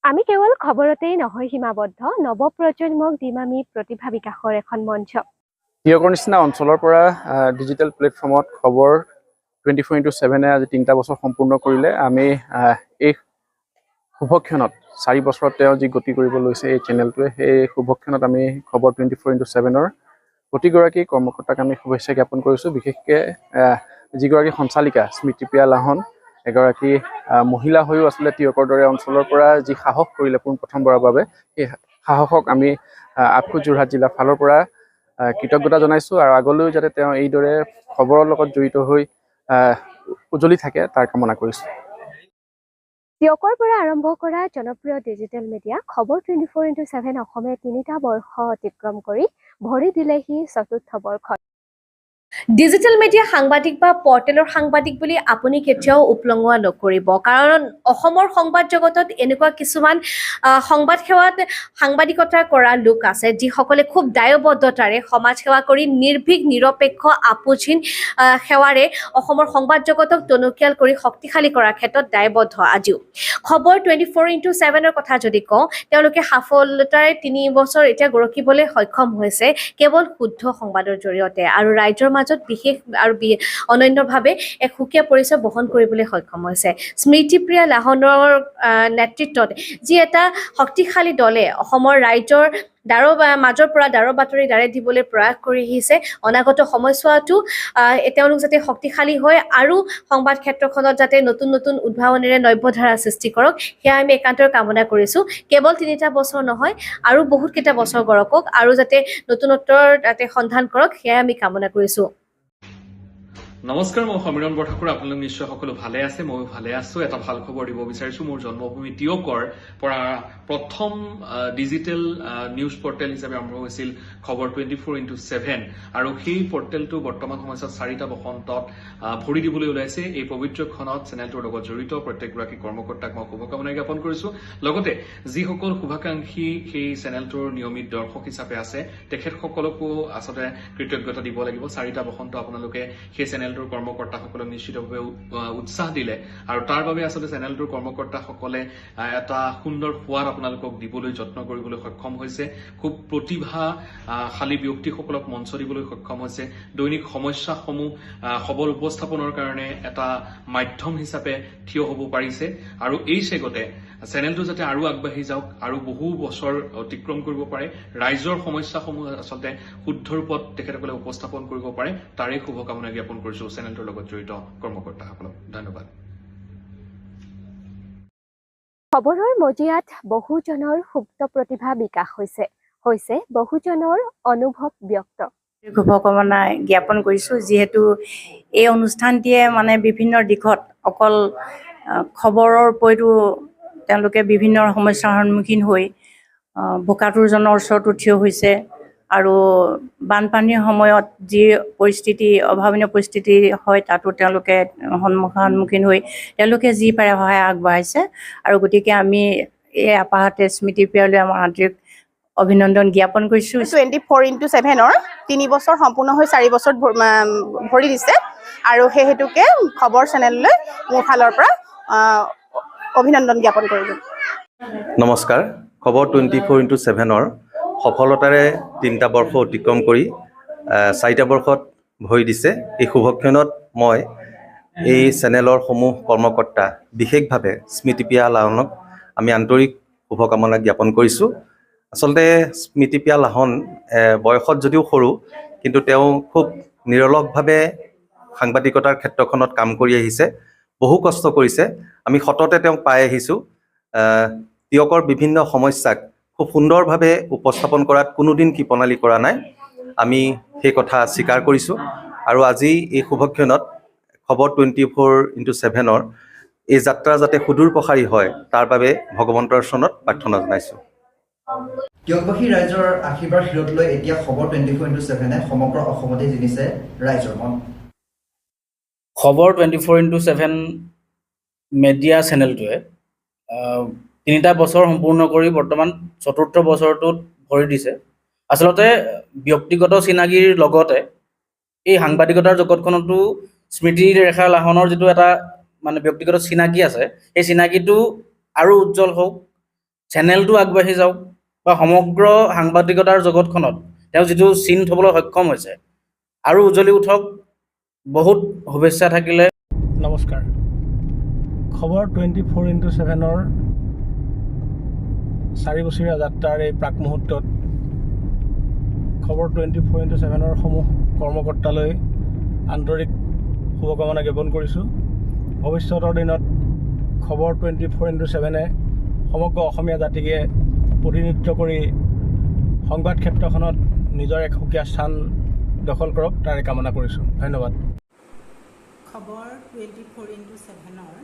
আমি কেৱল খবৰতেই নহয় সীমাবদ্ধ, নৱপ্ৰজন্মক দিম আমি প্ৰতিভা বিকাশৰ এখন মঞ্চ। টিয়কৰ নিচিনা অঞ্চলৰ পৰা ডিজিটেল প্লেটফৰ্মত খবৰ 24x7 আজি 3টা বছৰ সম্পূৰ্ণ কৰিলে। আমি এই শুভক্ষণত 4 বছৰত তেওঁ যি গতি কৰিব লৈছে এই চেনেলটোৱে, সেই শুভক্ষণত আমি খবৰ 24x7 প্ৰতিগৰাকী কৰ্মকৰ্তাক আমি শুভেচ্ছা জ্ঞাপন কৰিছোঁ। বিশেষকৈ যিগৰাকী সঞ্চালিকা স্মৃতিপ্ৰিয়া লাহন, এগৰাকী মহিলা হৈও আচলতে টিয়কৰ দৰে অঞ্চলৰ পৰা যি সাহস কৰিলে পোনপ্ৰথমবাৰৰ বাবে, সেই সাহসক আমি আটকু যোৰহাট জিলাৰ ফালৰ পৰা কৃতজ্ঞতা জনাইছোঁ আৰু আগলৈও যাতে তেওঁ এইদৰে খবৰৰ লগত জড়িত হৈ উজ্জ্বলি থাকে তাৰ কামনা কৰিছোঁ। টিয়কৰ পৰা আৰম্ভ কৰা জনপ্ৰিয় ডিজিটেল মিডিয়া খবৰ 24x7 অসমে 3টা বৰ্ষ অতিক্ৰম কৰি ভৰি দিলেহি 4ৰ্থ বৰ্ষত। ডিজিটেল মিডিয়া সাংবাদিক বা পৰ্টেলৰ সাংবাদিক বুলি আপুনি কেতিয়াও উপলঙোৱা নকৰিব, কাৰণ অসমৰ সংবাদ জগতত এনেকুৱা কিছুমান সংবাদ সেৱাত সাংবাদিকতা কৰা লোক আছে যিসকলে খুব দায়বদ্ধতাৰে সমাজ সেৱা কৰি নিৰ্ভীক নিৰপেক্ষ আপোচহীন সেৱাৰে অসমৰ সংবাদ জগতক টনকিয়াল কৰি শক্তিশালী কৰাৰ ক্ষেত্ৰত দায়বদ্ধ আজিও। খবৰ 24x7 কথা যদি কওঁ, তেওঁলোকে সফলতাৰে 3 বছৰ এতিয়া গৰকিবলৈ সক্ষম হৈছে কেৱল শুদ্ধ সংবাদৰ জৰিয়তে আৰু ৰাইজৰ মাজত বিশেষ আৰু অনন্যভাৱে এক সুকীয়া পৰিচয় বহন কৰিবলৈ সক্ষম হৈছে। স্মৃতিপ্ৰিয়া লাহনৰ নেতৃত্বত যি এটা শক্তিশালী দলে অসমৰ ৰাইজৰ মাজৰ পৰা বাতৰি দাৰে দিবলৈ প্ৰয়াস কৰি আহিছে। অনাগত সময়ছোৱাতো তেওঁলোক যাতে শক্তিশালী হয় আৰু সংবাদ ক্ষেত্ৰখনত যাতে নতুন নতুন উদ্ভাৱনেৰে নব্যধাৰা সৃষ্টি কৰক, সেয়া আমি একান্তৰ কামনা কৰিছোঁ। কেৱল 3টা বছৰ নহয়, আৰু বহুত কেইটা বছৰ গৰকক আৰু যাতে নতুনত্বৰ তাতে সন্ধান কৰক, সেয়াই আমি কামনা কৰিছোঁ। নমস্কাৰ, মই সমীৰণ বৰঠাকুৰ। আপোনালোক নিশ্চয় সকলো ভালে আছে, ময়ো ভালে আছো। এটা ভাল খবৰ দিব বিচাৰিছোঁ। মোৰ জন্মভূমি টিয়কৰ পৰা প্ৰথম ডিজিটেল নিউজ পৰ্টেল হিচাপে আৰম্ভ হৈছিল খবৰ 24x7, আৰু সেই পৰ্টেলটো বৰ্তমান সময়ছোৱাত 4টা বসন্তত ভৰি দিবলৈ ওলাইছে। এই পবিত্ৰ ক্ষণত চেনেলটোৰ লগত জড়িত প্ৰত্যেকগৰাকী কৰ্মকৰ্তাক মই শুভকামনা জ্ঞাপন কৰিছোঁ। লগতে যিসকল শুভাকাংক্ষী সেই চেনেলটোৰ নিয়মিত দৰ্শক হিচাপে আছে, তেখেতসকলকো আচলতে কৃতজ্ঞতা দিব লাগিব। 4টা বসন্ত আপোনালোকে সেই চেনেলটোৰ কৰ্মকৰ্তাসকলক নিশ্চিতভাৱে উৎসাহ দিলে, আৰু তাৰ বাবে আচলতে চেনেলটোৰ কৰ্মকৰ্তাসকলে এটা সুন্দৰ সোৱাদ আপোনালোকক দিবলৈ যত্ন কৰিবলৈ সক্ষম হৈছে। খুব প্ৰতিভাশালী ব্যক্তিসকলক মঞ্চ দিবলৈ সক্ষম হৈছে। দৈনিক সমস্যাসমূহ সবল উপস্থাপনৰ কাৰণে এটা মাধ্যম হিচাপে থিয় হ'ব পাৰিছে, আৰু এই চেগতে চেনেলটো যাতে আৰু আগবাঢ়ি যাওক আৰু বহু বছৰ অতিক্ৰম কৰিব পাৰে, ৰাইজৰ সমস্যাসমূহ আচলতে শুদ্ধ ৰূপত তেখেতসকলে উপস্থাপন কৰিব পাৰে, তাৰে শুভকামনা জ্ঞাপন কৰিছোঁ চেনেলটোৰ লগত জড়িত কৰ্মকৰ্তাসকলক। ধন্যবাদ। খবৰৰ মজিয়াত বহুজনৰ সুপ্ত প্ৰতিভা বিকাশ হৈছে বহুজনৰ অনুভৱ ব্যক্ত। শুভকামনা জ্ঞাপন কৰিছোঁ, যিহেতু এই অনুষ্ঠানটিয়ে বিভিন্ন দিশত অকল খবৰৰ উপৰিও তেওঁলোকে বিভিন্ন সমস্যাৰ সন্মুখীন হৈ বোকাটোৰজনৰ ওচৰতো থিয় হৈছে, আৰু বানপানীৰ সময়ত যি পৰিস্থিতি, অভাৱনীয় পৰিস্থিতি হয়, তাতো তেওঁলোকে সন্মুখীন হৈ তেওঁলোকে যি পাৰে সহায় আগবঢ়াইছে। আৰু গতিকে আমি এই আপাহতে স্মৃতিপ্ৰিয়ালৈ আমাৰ আন্তৰিক অভিনন্দন জ্ঞাপন কৰিছোঁ। 24x7 3 বছৰ সম্পূৰ্ণ হৈ 4 বছৰত ভৰি দিছে, আৰু সেই হেতুকে খবৰ চেনেললৈ মোৰ ফালৰ পৰা অভিনন্দন জ্ঞাপন কৰিলোঁ। নমস্কাৰ, খবৰ 24x7 সফলতাৰে 3টা বৰ্ষ অতিক্ৰম কৰি 4টা বৰ্ষত ভৰি দিছে। এই শুভক্ষণত মই এই চেনেলৰ সমূহ কৰ্মকৰ্তা, বিশেষভাৱে স্মৃতিপ্ৰিয়া লাহনক আমি আন্তৰিক শুভকামনা জ্ঞাপন কৰিছোঁ। আচলতে স্মৃতিপ্ৰিয়া লাহন বয়সত যদিও সৰু, কিন্তু তেওঁ খুব নিৰলসভাৱে সাংবাদিকতাৰ ক্ষেত্ৰখনত কাম কৰি আহিছে, বহু কষ্ট কৰিছে। আমি সততে তেওঁক পাই আহিছোঁ। টিয়কৰ বিভিন্ন সমস্যাক খুব সুন্দৰভাৱে উপস্থাপন কৰাত কোনোদিন কৃপণালি কৰা নাই, আমি সেই কথা স্বীকাৰ কৰিছোঁ। আৰু আজি এই শুভক্ষণত খবৰ 24x7 এই যাত্ৰা যাতে সুদূৰ প্ৰসাৰী হয়, তাৰ বাবে ভগৱন্তৰ চৰণত প্ৰাৰ্থনা জনাইছোঁ। টিয়কবাসী ৰাইজৰ আশীৰ্বাদ শিৰত লৈ এতিয়া খবৰ 24x7 সমগ্ৰ অসমতে জিনিছে ৰাইজৰ মন। খবৰ 24x7 মিডিয়া চেনেলটোৱে 3টা বছৰ সম্পূৰ্ণ কৰি বৰ্তমান 4ৰ্থ বছৰটোত ভৰি দিছে। আচলতে ব্যক্তিগত চিনাকিৰ লগতে এই সাংবাদিকতাৰ জগতখনতো স্মৃতিৰেখা লাহনৰ যিটো এটা ব্যক্তিগত চিনাকি আছে, সেই চিনাকিটো আৰু উজ্জ্বল হওক চেনেলটো আগবাঢ়ি যাওক বা সমগ্ৰ সাংবাদিকতাৰ জগতখনত তেওঁ যিটো চিন থ'বলৈ সক্ষম হৈছে আৰু উজ্বলি উঠক। বহুত শুভেচ্ছা থাকিলে। নমস্কাৰ। খবৰ 24x7-ৰ 4 বছৰীয়া যাত্ৰাৰ এই প্ৰাক মুহূৰ্তত খবৰ 24x7-ৰ সমূহ কৰ্মকৰ্তালৈ আন্তৰিক শুভকামনা জ্ঞাপন কৰিছোঁ। ভৱিষ্যতৰ দিনত খবৰ 24x7-এ সমগ্ৰ অসমীয়া জাতিকে প্ৰতিনিধিত্ব কৰি সংবাদ ক্ষেত্ৰখনত নিজৰ এক সুকীয়া স্থান দখল কৰক, তাৰে কামনা কৰিছোঁ। ধন্যবাদ। খবৰ 24x7-ৰ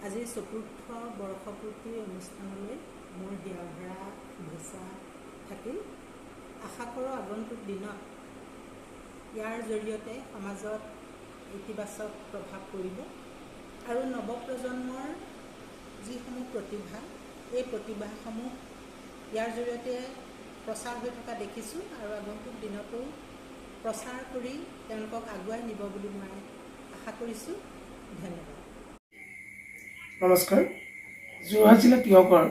আজিৰ 4ৰ্থ বৰ্ষপূৰ্তি অনুষ্ঠানলৈ মোৰ হিয়াভৰা শুভেচ্ছা থাকিল। আশা কৰোঁ আগন্তুক দিনত ইয়াৰ জৰিয়তে সমাজত ইতিবাচক প্ৰভাৱ পৰিব আৰু নৱপ্ৰজন্মৰ যিসমূহ প্ৰতিভা, এই প্ৰতিভাসমূহ ইয়াৰ জৰিয়তে প্ৰচাৰ হৈ থকা দেখিছোঁ আৰু আগন্তুক দিনতো প্ৰচাৰ কৰি তেওঁলোকক আগুৱাই নিব বুলি মই আশা কৰিছোঁ। ধন্যবাদ। নমস্কাৰ। যোৰহাট জিলা তিয়কৰ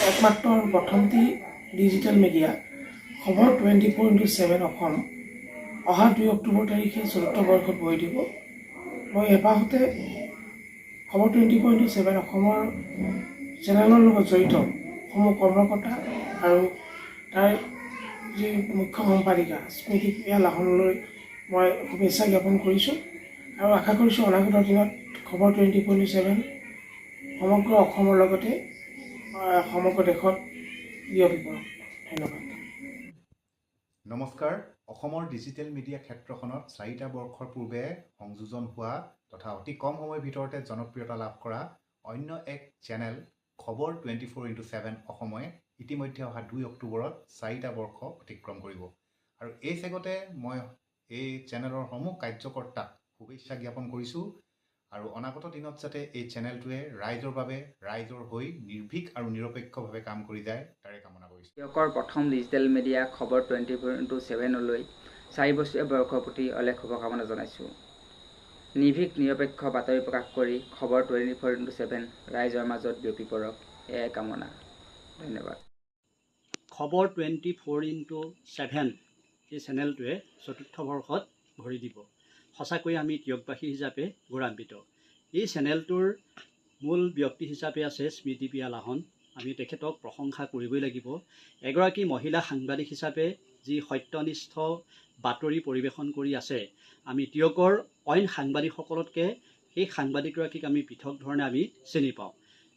একমাত্ৰ আৰু প্ৰথমটি ডিজিটেল মিডিয়া খবৰ 24x7 অসম অহা 2 অক্টোবৰ তাৰিখে 4ৰ্থ বৰ্ষত ভৰি দিব। মই এপাহতে খবৰ 24x7 অসমৰ চেনেলৰ লগত জড়িত সমূহ কৰ্মকৰ্তা আৰু তাৰ যি মুখ্য সম্পাদিকা স্মৃতিপ্ৰিয়া লাহনলৈ মই শুভেচ্ছা জ্ঞাপন কৰিছোঁ আৰু আশা কৰিছোঁ অনাগত দিনত খবৰ 24x7 সমগ্ৰ অসমৰ লগতে সমগ্ৰ দেশত বিয়পিব। ধন্যবাদ। নমস্কাৰ। অসমৰ ডিজিটেল মিডিয়া ক্ষেত্ৰখনত 4টা বৰ্ষৰ পূৰ্বে সংযোজন হোৱা তথা অতি কম সময়ৰ ভিতৰতে জনপ্ৰিয়তা লাভ কৰা অন্য এক চেনেল খবৰ 24x7 অসমে ইতিমধ্যে অহা 2 অক্টোবৰত 4টা বৰ্ষ অতিক্ৰম কৰিব আৰু এই চেগতে মই এই চেনেলৰ সমূহ কাৰ্যকৰ্তাক শুভেচ্ছা জ্ঞাপন কৰিছোঁ আৰু অনাগত দিনত যাতে এই চেনেলটোৱে ৰাইজৰ বাবে ৰাইজৰ হৈ নিৰ্ভীক আৰু নিৰপেক্ষভাৱে কাম কৰি যায় তাৰে কামনা কৰিছোঁ। তিয়কৰ প্ৰথম ডিজিটেল মিডিয়া খবৰ 24x7লৈ 4 বছৰীয়া বৰ্ষৰ প্ৰতি অলেখ শুভকামনা জনাইছোঁ। নিৰ্ভীক নিৰপেক্ষ বাতৰি প্ৰকাশ কৰি খবৰ 24x7 ৰাইজৰ মাজত বিয়পি পৰক, এয়াই কামনা। ধন্যবাদ। খবৰ 24x7 এই চেনেলটোৱে 4ৰ্থ বৰ্ষত ভৰি দিব। সঁচাকৈ আমি তিয়কবাসী হিচাপে গৌৰৱান্বিত। এই চেনেলটোৰ মূল ব্যক্তি হিচাপে আছে স্মৃতিপ্ৰিয়া লাহন। আমি তেখেতক প্ৰশংসা কৰিবই লাগিব। এগৰাকী মহিলা সাংবাদিক হিচাপে যি সত্যনিষ্ঠ বাতৰি পৰিৱেশন কৰি আছে, আমি তিয়কৰ অইন সাংবাদিকসকলতকৈ সেই সাংবাদিকগৰাকীক আমি পৃথক ধৰণে আমি চিনি পাওঁ।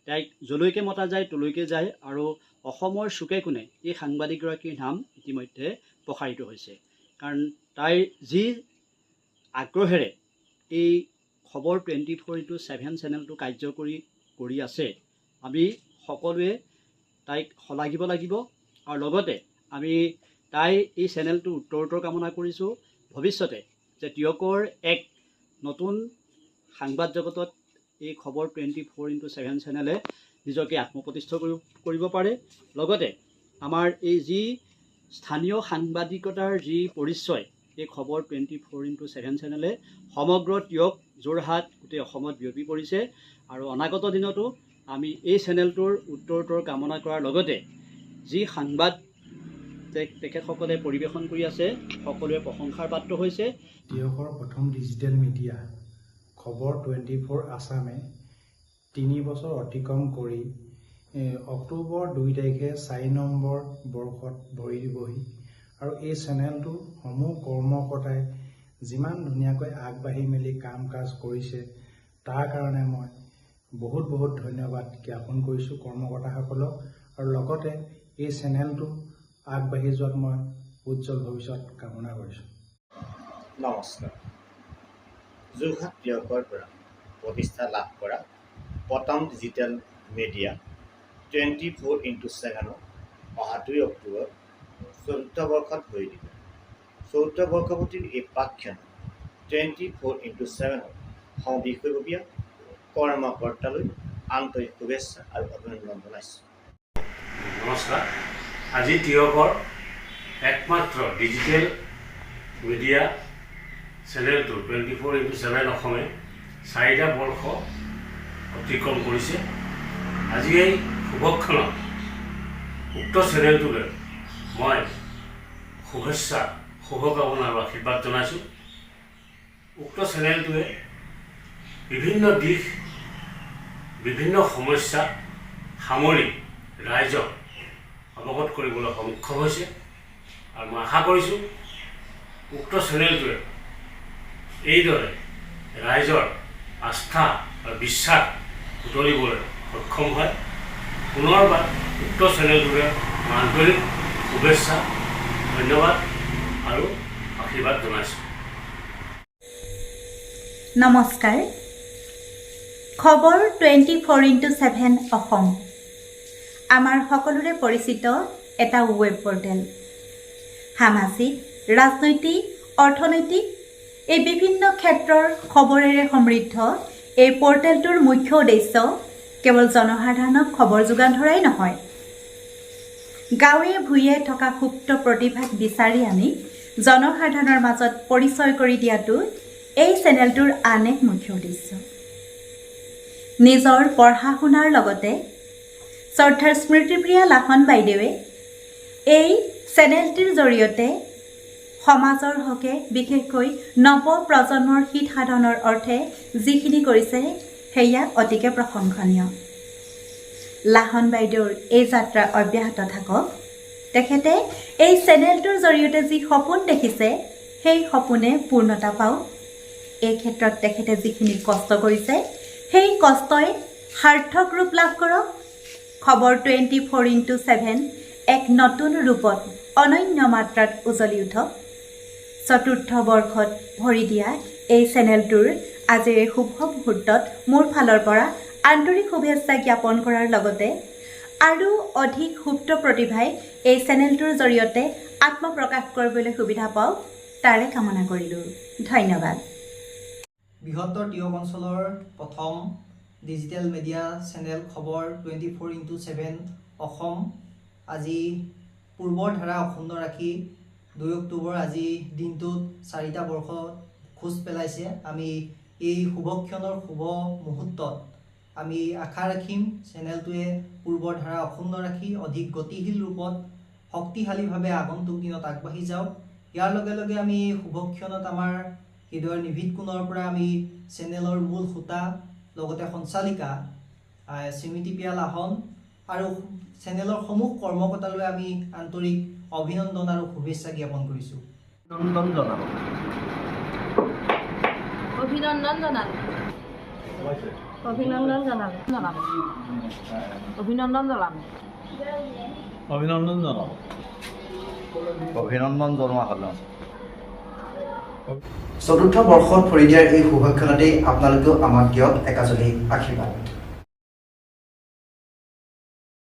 তাইক যলৈকে মতা যায় তলৈকে যায় আৰু অসমৰ চুকে কোণে এই সাংবাদিকগৰাকীৰ নাম ইতিমধ্যে প্ৰসাৰিত হৈছে। কাৰণ তাইৰ যি আগ্ৰহেৰে এই খবৰ 24x7 চেনেলটো কাৰ্যকৰী কৰি আছে, আমি সকলোৱে তাইক শলাগিব লাগিব আৰু লগতে আমি তাই এই চেনেলটো উত্তৰোত্তৰ কামনা কৰিছোঁ। ভৱিষ্যতে যে তিয়কৰ এক নতুন সাংবাদ জগতত এই খবৰ 24x7 চেনেলে নিজকে আত্মপ্ৰতিষ্ঠা কৰিব পাৰে। লগতে আমাৰ এই যি স্থানীয় সাংবাদিকতাৰ যি পৰিচয়, এই খবৰ 24x7 চেনেলে সমগ্ৰ তিয়ক, যোৰহাট, গোটেই অসমত বিয়পি পৰিছে আৰু অনাগত দিনতো আমি এই চেনেলটোৰ উত্তৰোত্তৰ কামনা কৰাৰ লগতে যি সংবাদ তেখেতসকলে পৰিৱেশন কৰি আছে সকলোৱে প্ৰশংসাৰ পাত্ৰ হৈছে। তিয়কৰ প্ৰথম ডিজিটেল মিডিয়া খবৰ 24 আছামে 3 বছৰ অতিক্ৰম কৰি অক্টোবৰ 2 তাৰিখে 4 নম্বৰ বৰ্ষত ভৰি দিবহি আৰু এই চেনেলটোৰ সমূহ কৰ্মকৰ্তাই যিমান ধুনীয়াকৈ আগবাঢ়ি মেলি কাম কাজ কৰিছে তাৰ কাৰণে মই বহুত বহুত ধন্যবাদ জ্ঞাপন কৰিছোঁ কৰ্মকৰ্তাসকলক আৰু লগতে এই চেনেলটো আগবাঢ়ি যোৱাত মই উজ্জ্বল ভৱিষ্যত কামনা কৰিছোঁ। নমস্কাৰ। যোৰহাট তিয়কৰ পৰা প্ৰতিষ্ঠা লাভ কৰা প্ৰথম ডিজিটেল মিডিয়া 24x7 অহা 2 অক্টোবৰ 4ৰ্থ বৰ্ষত ভৰি দিব। 4ৰ্থ বৰ্ষপূৰ্তিৰ এই প্ৰাক্ষণত 24x7 বিষয়ববীয়া কৰ্মকৰ্তালৈ আন্তৰিক শুভেচ্ছা আৰু অভিনন্দন জনাইছোঁ। নমস্কাৰ। আজি তিয়কৰ একমাত্ৰ ডিজিটেল মিডিয়া চেনেলটো 24x7 অসমে 4টা বৰ্ষ অতিক্ৰম কৰিছে। আজি এই শুভক্ষণত উক্ত চেনেলটোলৈ মই শুভেচ্ছা শুভকামনা আৰু আশীৰ্বাদ জনাইছোঁ। উক্ত চেনেলটোৱে বিভিন্ন দিশ বিভিন্ন সমস্যা সামৰি ৰাইজক অৱগত কৰিবলৈ সক্ষম হৈছে আৰু মই আশা কৰিছোঁ উক্ত চেনেলটোৱে এইদৰে ৰাইজৰ আস্থা আৰু বিশ্বাস উতলিবলৈ সক্ষম হয়। পুনৰবাৰ উক্ত চেনেলটোৱে আন্তৰিক শুভেচ্ছা ধন্যবাদ আৰু আশীৰ্বাদ জনাইছোঁ। নমস্কাৰ। খবৰ 24x7 অসম আমাৰ সকলোৰে পৰিচিত এটা ৱেব পৰ্টেল। সামাজিক, ৰাজনৈতিক, অৰ্থনৈতিক এই বিভিন্ন ক্ষেত্ৰৰ খবৰেৰে সমৃদ্ধ এই পৰ্টেলটোৰ মুখ্য উদ্দেশ্য কেৱল জনসাধাৰণক খবৰ যোগান ধৰাই নহয়, গাঁৱে ভূঞে থকা সুপ্ত প্ৰতিভাক বিচাৰি আনি জনসাধাৰণৰ মাজত পৰিচয় কৰি দিয়াটো এই চেনেলটোৰ আন এক মুখ্য উদ্দেশ্য। নিজৰ পঢ়া শুনাৰ লগতে শ্ৰদ্ধাৰ স্মৃতিপ্ৰিয়া লাহন বাইদেৱে এই চেনেলটিৰ জৰিয়তে সমাজৰ হকে বিশেষকৈ নৱ প্ৰজন্মৰ হিত সাধনৰ অৰ্থে যিখিনি কৰিছে সেয়া অতিকে প্ৰশংসনীয়। লাহন বাইদেউৰ এই যাত্ৰা অব্যাহত থাকক। তেখেতে এই চেনেলটোৰ জৰিয়তে যি সপোন দেখিছে সেই সপোনে পূৰ্ণতা পাওক। এই ক্ষেত্ৰত তেখেতে যিখিনি কষ্ট কৰিছে সেই কষ্টই সাৰ্থক ৰূপ লাভ কৰক। খবৰ 24x7 এক নতুন ৰূপত অনন্য মাত্ৰাত উজ্বলি উঠক। চতুৰ্থ বৰ্ষত ভৰি দিয়া এই চেনেলটোৰ আজিৰ এই শুভ মুহূৰ্তত মোৰ ফালৰ পৰা আন্তৰিক শুভেচ্ছা জ্ঞাপন কৰাৰ লগতে আৰু অধিক সুপ্ত প্ৰতিভাই এই চেনেলটোৰ জৰিয়তে আত্মপ্ৰকাশ কৰিবলৈ সুবিধা পাওক তাৰে কামনা কৰিলোঁ। ধন্যবাদ। বৃহত্তৰ টিয়ক অঞ্চলৰ প্ৰথম ডিজিটেল মিডিয়া চেনেল খবৰ 24x7 অসম আজি পূৰ্বৰ ধাৰা অক্ষুণ্ণ ৰাখি 2 অক্টোবৰ আজি দিনটোত 4টা বৰ্ষ খোজ পেলাইছে। আমি এই শুভক্ষণৰ শুভ মুহূৰ্তত আমি আশা ৰাখিম চেনেলটোৱে পূৰ্বৰ ধাৰা অক্ষুণ্ণ ৰাখি অধিক গতিশীল ৰূপত শক্তিশালীভাৱে আগন্তুক দিনত আগবাঢ়ি যাওক। ইয়াৰ লগে লগে আমি এই শুভক্ষণত আমাৰ হৃদয়ৰ নিভিত কোণৰ পৰা আমি চেনেলৰ মূল সূতা লগতে সঞ্চালিকা স্মৃতিপ্ৰিয়া লাহন আৰু চেনেলৰ সমূহ কৰ্মকৰ্তালৈ আমি আন্তৰিক অভিনন্দন আৰু শুভেচ্ছা জ্ঞাপন কৰিছোঁ। অভিনন্দন জনালোঁ। অভিনন্দন জনালোঁ। অভিনন্দন জনালোঁ। অভিনন্দন জনালোঁ। অভিনন্দন জনালোঁ। অভিনন্দন জনোৱা হ'ল। চতুৰ্থ বৰ্ষত ভৰি দিয়াৰ এই শুভক্ষণতেই আপোনালোকেও আমাক দিয়ক একাজলি আশীৰ্বাদ।